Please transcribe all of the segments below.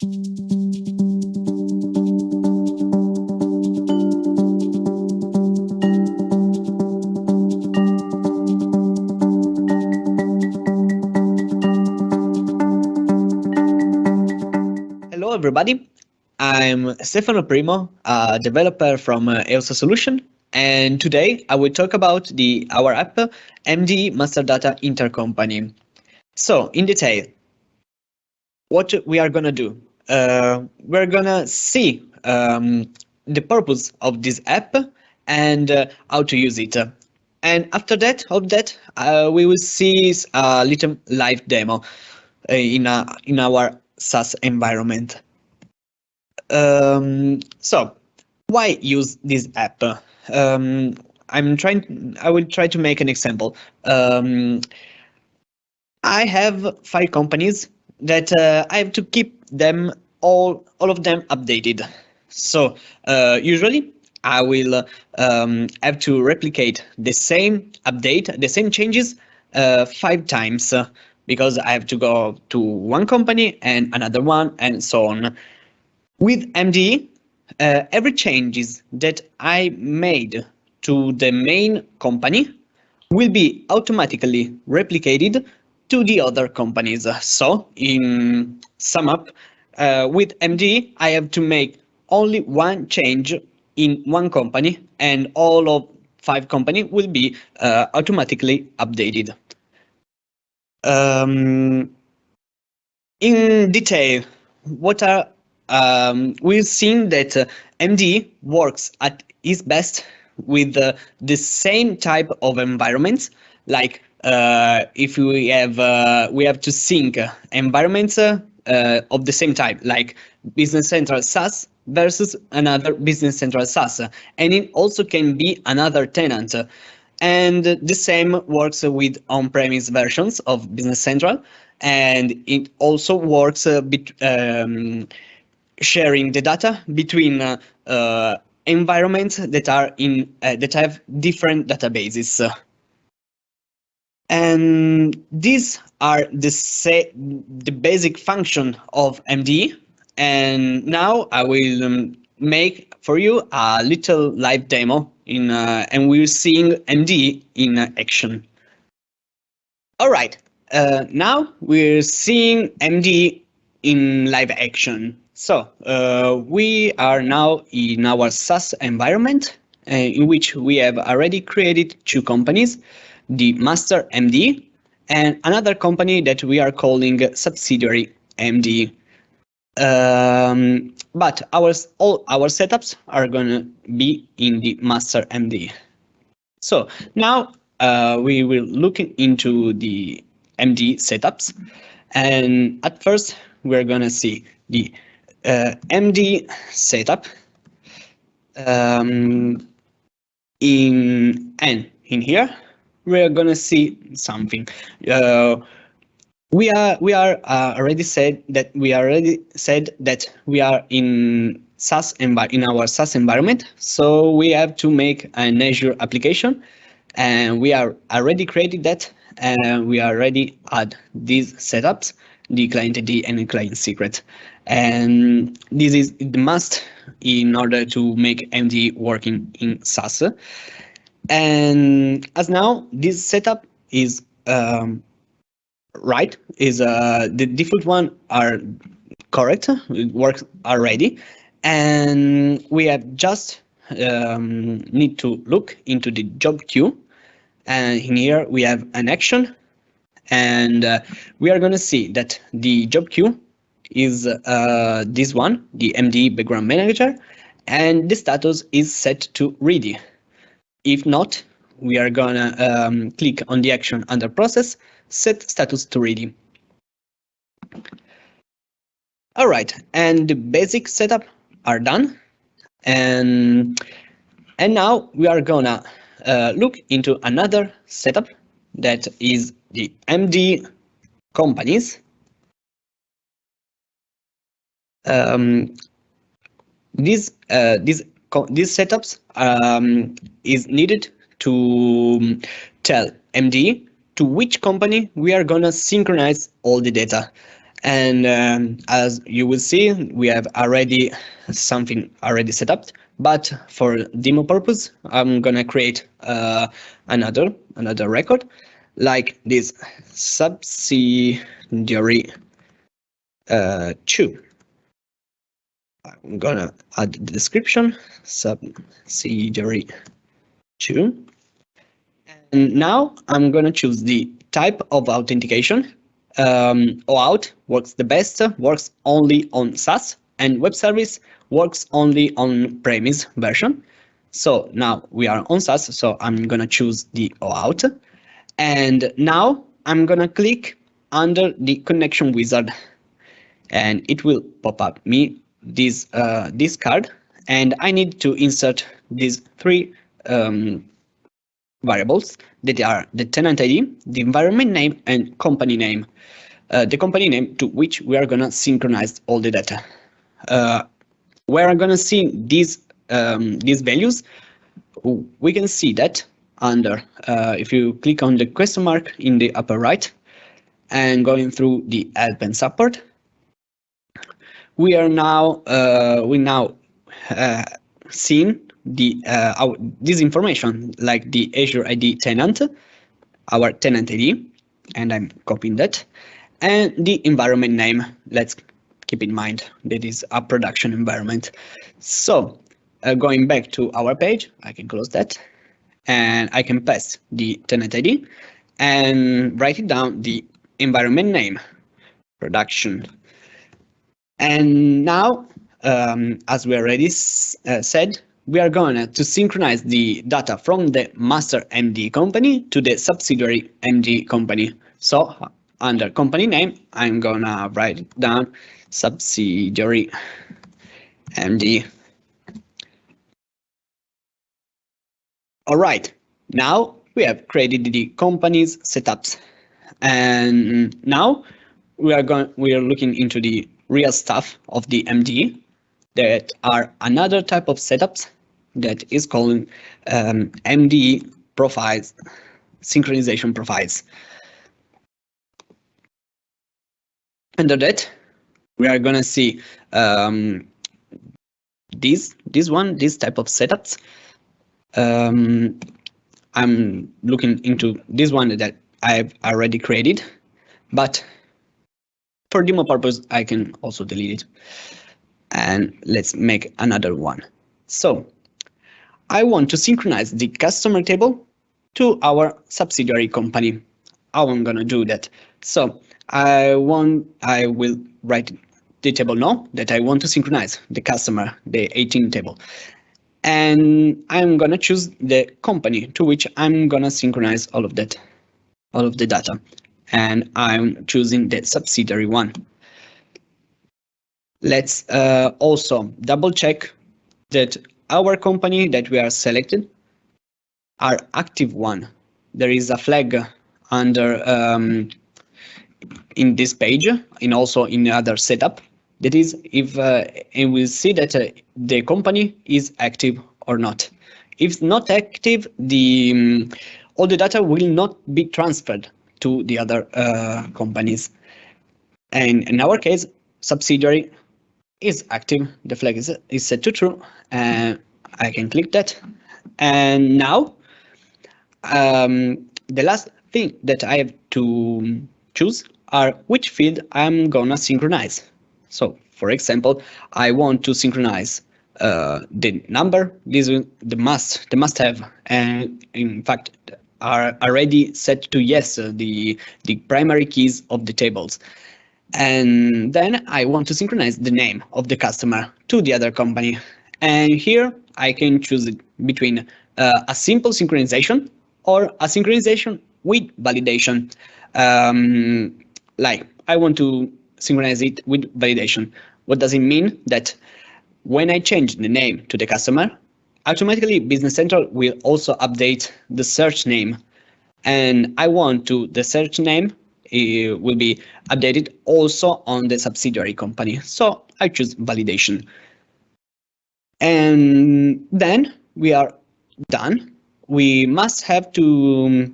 Hello, everybody. I'm Stefano Primo, a developer from EOS Solutions, and today I will talk about our app MD Master Data Intercompany. So, in detail, what we are gonna do? We're gonna see the purpose of this app and how to use it. And after that, we will see a little live demo in our SaaS environment. So why use this app? I will try to make an example. I have 5 companies that I have to keep them all of them updated. So usually I will have to replicate the same update, the same changes 5 times because I have to go to one company and another one and so on. With MDE, every changes that I made to the main company will be automatically replicated to the other companies. So, in sum up, with MDE, I have to make only one change in one company, and all of 5 companies will be automatically updated. In detail, what are we've seen that MD works at its best with the same type of environments. Like if we have to sync environments of the same type, like Business Central SaaS versus another Business Central SaaS, and it also can be another tenant. And the same works with on-premise versions of Business Central, and it also works sharing the data between environments that are that have different databases. And these are the basic function of MDE. And now I will make for you a little live demo and we're seeing MDE in action. All right, now we're seeing MDE in live action. So we are now in our SaaS environment in which we have already created 2 companies, the Master MD and another company that we are calling subsidiary MD. But all our setups are going to be in the Master MD. So now we will look into the MD setups, and at first we're going to see the MD setup in here we're gonna see something. We are already said that we are in in our SaaS environment, so we have to make an Azure application, and we are already created that, and we already add these setups, the client ID and the client secret, and this is the must in order to make MD working in SaaS. And as now this setup is right, is the default one are correct, it works already, and we have just need to look into the job queue, and in here we have an action, and we are going to see that the job queue is this one, the MD background manager, and the status is set to ready. If not, we are gonna click on the action under process, set status to ready. All right, and the basic setup are done, and now we are gonna look into another setup that is the MD companies. These setups is needed to tell MD to which company we are gonna synchronize all the data. And as you will see, we have already something already set up. But for demo purpose, I'm gonna create another record, like this subsidiary 2. I'm gonna add the description subsidiary 2. And now I'm gonna choose the type of authentication. OAuth works the best, works only on SaaS, and web service works only on premise version. So now we are on SaaS, so I'm gonna choose the OAuth. And now I'm gonna click under the connection wizard, and it will pop up me this card, and I need to insert these three variables that are the tenant ID, the environment name, and company name. The company name to which we are gonna synchronize all the data. Where I'm gonna see these values, we can see that under if you click on the question mark in the upper right and going through the help and support, we are now seeing the this information, like the Azure ID tenant, our tenant ID, and I'm copying that, and the environment name. Let's keep in mind that is a production environment. So going back to our page, I can close that, and I can pass the tenant ID and write it down the environment name, production. And now, as we already said, we are going to synchronize the data from the master MD company to the subsidiary MD company. So under company name, I'm gonna write it down subsidiary MD. All right, now we have created the company's setups, and now we are looking into the real stuff of the MD. That are another type of setups that is called MD profiles, synchronization profiles. Under that, we are gonna see this type of setups. I'm looking into this one that I've already created, but for demo purpose, I can also delete it. And let's make another one. So I want to synchronize the customer table to our subsidiary company. How I'm gonna do that? So I will write the table now that I want to synchronize the customer, the 18 table. And I'm gonna choose the company to which I'm gonna synchronize all of the data. And I'm choosing the subsidiary one. Let's also double check that our company that we are selected are active one. There is a flag under in this page and also in the other setup. That is if and we'll see that the company is active or not. If not active, the all the data will not be transferred to the other companies. And in our case, subsidiary is active, the flag is set to true, and I can click that. And now the last thing that I have to choose are which field I'm gonna synchronize. So for example, I want to synchronize the number. This is the must have, and in fact are already set to yes, the primary keys of the tables. And then I want to synchronize the name of the customer to the other company. And here I can choose between a simple synchronization or a synchronization with validation. Like I want to synchronize it with validation. What does it mean? That when I change the name to the customer, automatically Business Central will also update the search name. And I want to the search name will be updated also on the subsidiary company. So I choose validation. And then we are done. We must have to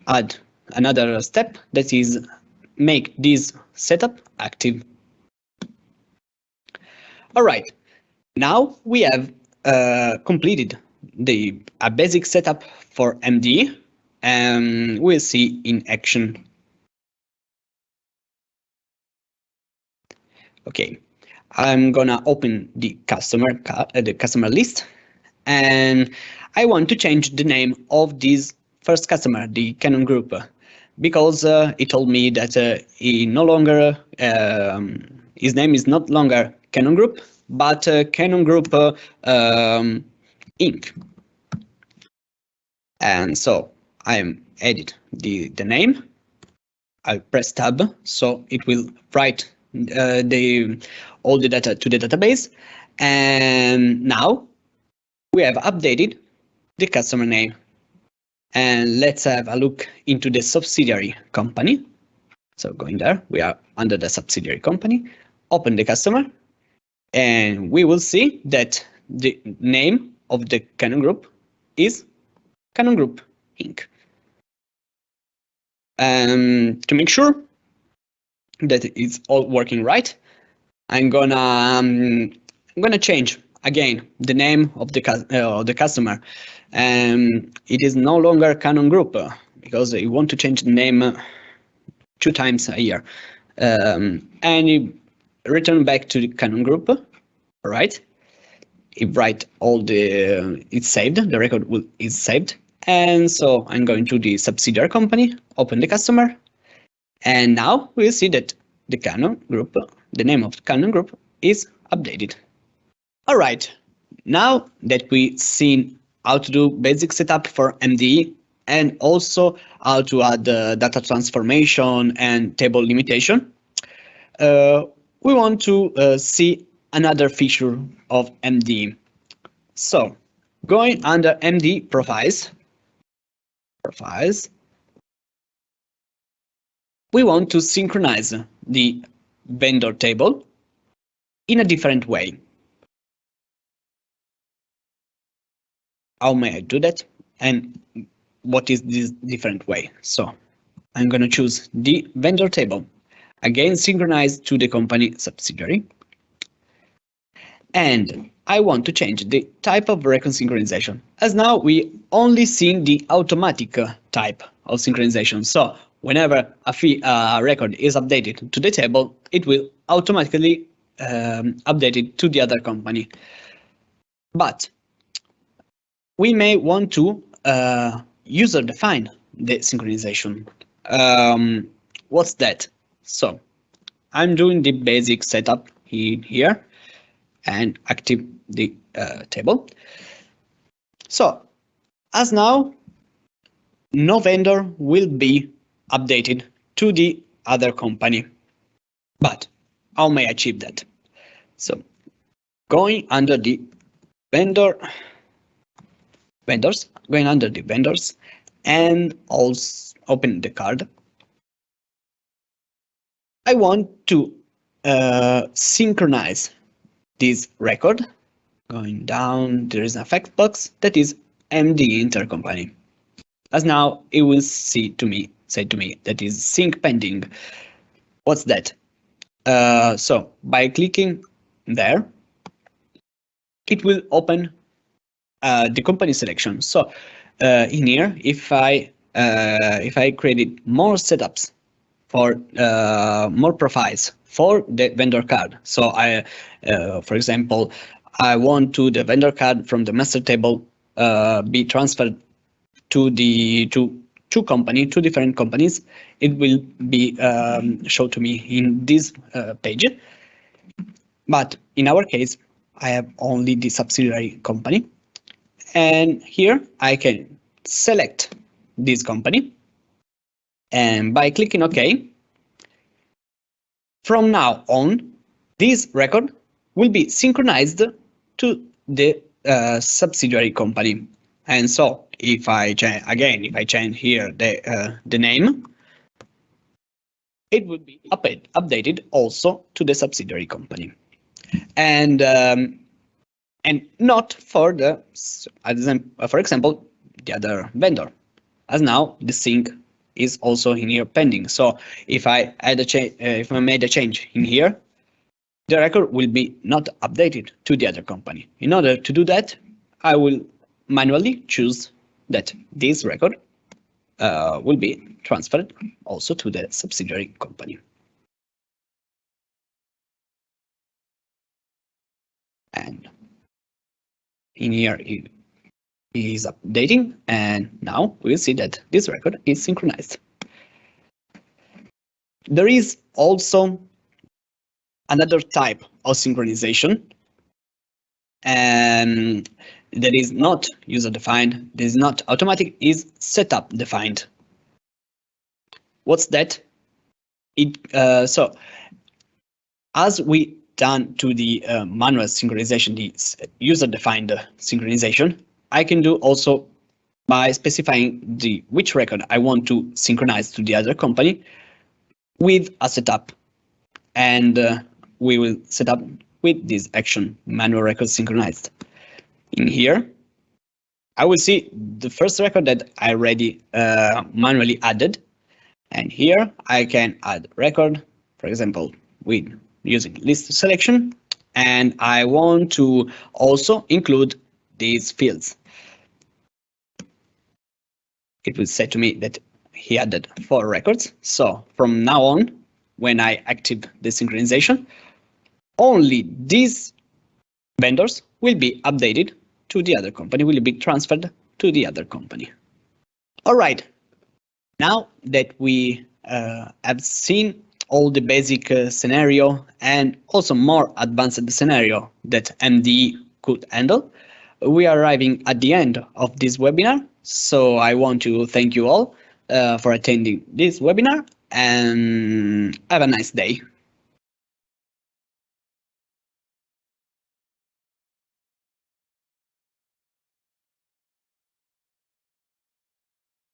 add another step, that is make this setup active. All right, now we have completed a basic setup for MD, and we'll see in action. Okay, I'm gonna open the customer list, and I want to change the name of this first customer, the Canon Group, because it told me that he no longer his name is not longer Canon Group, but Canon Group Inc. And so I'm edit the name. I'll press tab, so it will write all the data to the database. And now we have updated the customer name. And let's have a look into the subsidiary company. So going there, we are under the subsidiary company. Open the customer, and we will see that the name of the Canon Group is Canon Group Inc. To make sure that it's all working right, I'm gonna change again the name of the customer. It is no longer Canon Group because we want to change the name 2 times a year. And you return back to the Canon Group. All right. It write all it's saved. The record is saved. And so I'm going to the subsidiary company, open the customer, and now we'll see that the Canon Group, the name of the Canon Group, is updated. All right. Now that we've seen how to do basic setup for MDE and also how to add data transformation and table limitation, we want to see another feature of MDE. So going under MD profiles, we want to synchronize the vendor table in a different way. How may I do that? And what is this different way? So I'm going to choose the vendor table, again synchronized to the company subsidiary. And I want to change the type of record synchronization, as now we only seen the automatic type of synchronization. So whenever a record is updated to the table, it will automatically update it to the other company. But we may want to user define the synchronization. What's that? So I'm doing the basic setup here and active the table. So as now, no vendor will be updated to the other company. But how may I achieve that? So going under the vendors, and also open the card. I want to synchronize this record. Going down, there is an effect box that is MD Intercompany. As now, it will say to me that is sync pending. What's that? So by clicking there, it will open the company selection. So in here, if I created more setups for more profiles for the vendor card, so for example, I want to the vendor card from the master table be transferred to two different companies, it will be shown to me in this page. But in our case, I have only the subsidiary company. And here I can select this company. And by clicking OK, from now on, this record will be synchronized to the subsidiary company. And so if I change here the name, it would be updated also to the subsidiary company. And not for for example, the other vendor, as now the sync is also in here pending. So if I add a change, if I made a change in here, the record will be not updated to the other company. In order to do that, I will manually choose that this record will be transferred also to the subsidiary company. And in here it is updating, and now we'll see that this record is synchronized. There is also another type of synchronization, and that is not user defined, that is not automatic, is setup defined. What's that? So as we done to the manual synchronization, the user defined synchronization, I can do also by specifying which record I want to synchronize to the other company with a setup, and we will set up with this action manual record synchronized. In here, I will see the first record that I already manually added, and here I can add record, for example, with using list selection, and I want to also include these fields. It will say to me that he added 4 records. So from now on, when I active the synchronization, only these vendors will be updated to the other company, will be transferred to the other company. All right. Now that we have seen all the basic scenario and also more advanced scenario that MDE could handle, we are arriving at the end of this webinar. So I want to thank you all for attending this webinar, and have a nice day.